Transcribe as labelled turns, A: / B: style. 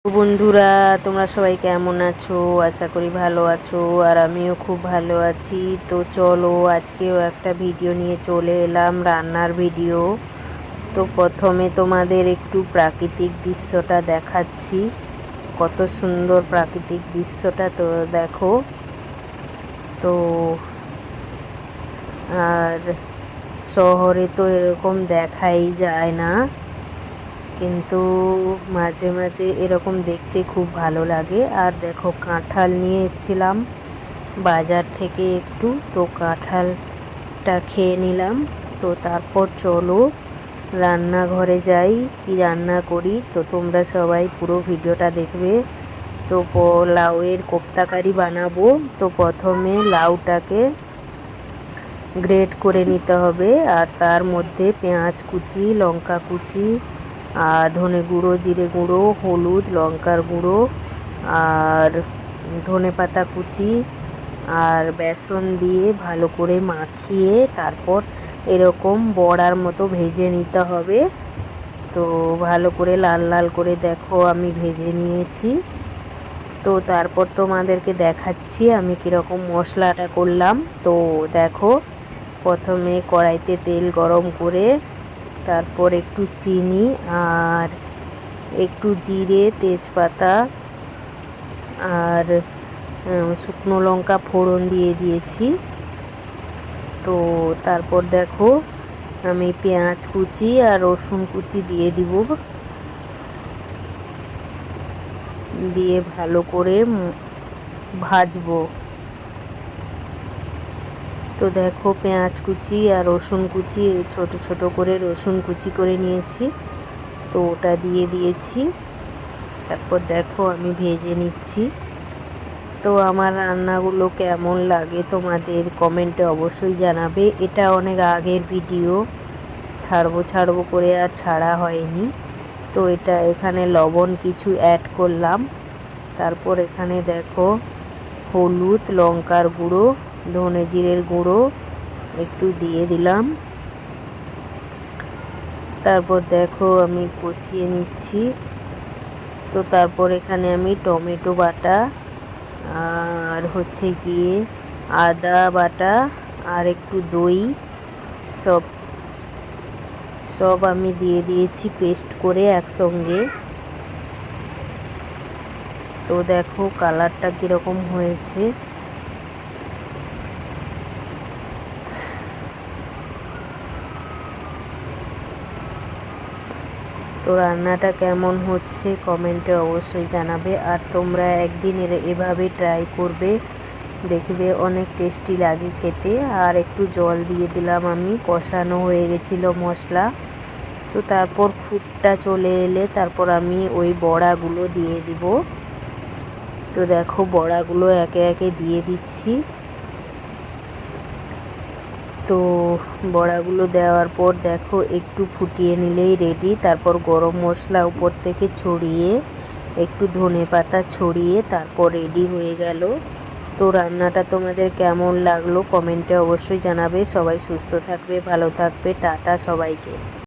A: বন্ধুরা, তোমরা সবাই কেমন আছো? আশা করি ভালো আছো। আর আমিও খুব ভালো আছি। তো চলো, আজকেও একটা ভিডিও নিয়ে চলে এলাম, রান্নার ভিডিও। তো প্রথমে তোমাদের একটু প্রাকৃতিক দৃশ্যটা দেখাচ্ছি। কত সুন্দর প্রাকৃতিক দৃশ্যটা, তো দেখো। তো আর শহরে তো এরকম দেখাই যায় না, কিন্তু মাঝে মাঝে এরকম দেখতে খুব ভালো লাগে। আর দেখো, কাঁঠাল নিয়ে এসেছিলাম বাজার থেকে একটু, তো কাঁঠালটা খেয়ে নিলাম। তো তারপর চলো রান্নাঘরে যাই, কি রান্না করি। তো তোমরা সবাই পুরো ভিডিওটা দেখবে। তো লাউয়ের কোপ্তাকারি বানাবো। তো প্রথমে লাউটাকে গ্রেট করে নিতে হবে, আর তার মধ্যে পেঁয়াজ কুচি, লঙ্কা কুচি, আর ধনে গুঁড়ো, জিরে গুঁড়ো, হলুদ, লঙ্কার গুঁড়ো, আর ধনে পাতা কুচি আর বেসন দিয়ে ভালো করে মাখিয়ে তারপর এরকম বড়ার মতো ভেজে নিতে হবে। তো ভালো করে লাল লাল করে দেখো আমি ভেজে নিয়েছি। তো তারপর তোমাদেরকে দেখাচ্ছি আমি কীরকম মশলাটা করলাম। তো দেখো, প্রথমে কড়াইতে তেল গরম করে তারপর একটু চিনি আর একটু জিরে, তেজপাতা আর শুকনো লঙ্কা ফোড়ন দিয়ে দিয়েছি। তো তারপর দেখো আমি পেঁয়াজ কুচি আর রসুন কুচি দিয়ে দিব, দিয়ে ভালো করে ভাজবো। তো দেখো, পেঁয়াজ কুচি আর রসুন কুচি, ছোট ছোট করে রসুন কুচি করে নিয়েছি, তো ওটা দিয়ে দিয়েছি। তারপর দেখো আমি ভেজে নিচ্ছি। তো আমার রান্নাগুলো কেমন লাগে তোমাদের কমেন্টে অবশ্যই জানাবে। এটা অনেক আগের ভিডিও, ছাড়বো করে আর ছাড়া হয়নি। তো এটা এখানে লবণ কিছু অ্যাড করলাম। তারপর এখানে দেখো হলুদ, লঙ্কার গুঁড়ো, ধনে জিরের গুঁড়ো একটু দিয়ে দিলাম। তারপর দেখো আমি কষিয়ে নিচ্ছি। তো তারপর এখানে আমি টমেটো বাটা আর হচ্ছে গিয়ে আদা বাটা আর একটু দই সব আমি দিয়ে দিয়েছি পেস্ট করে একসঙ্গে। তো দেখো কালারটা কীরকম হয়েছে। তো রান্নাটা কেমন হচ্ছে কমেন্টে অবশ্যই জানাবে। আর তোমরা একদিন এভাবে ট্রাই করবে, দেখবে অনেক টেস্টি লাগে খেতে। আর একটু জল দিয়ে দিলাম আমি, কষানো হয়ে গেছিলো মশলা। তো তারপর ফুটটা চলে এলে তারপর আমি ওই বড়াগুলো দিয়ে দিব। তো দেখো বড়াগুলো একে একে দিয়ে দিচ্ছি। তো বড়াগুলো দেওয়ার পর দেখো একটু ফুটিয়ে নিলেই রেডি। তারপর গরম মশলা উপর থেকে ছড়িয়ে একটু ধনে পাতা ছড়িয়ে তারপর রেডি হয়ে গেল। তো রান্নাটা তোমাদের কেমন লাগলো কমেন্টে অবশ্যই জানাবে। সবাই সুস্থ থাকবে, ভালো থাকবে। টাটা সবাইকে।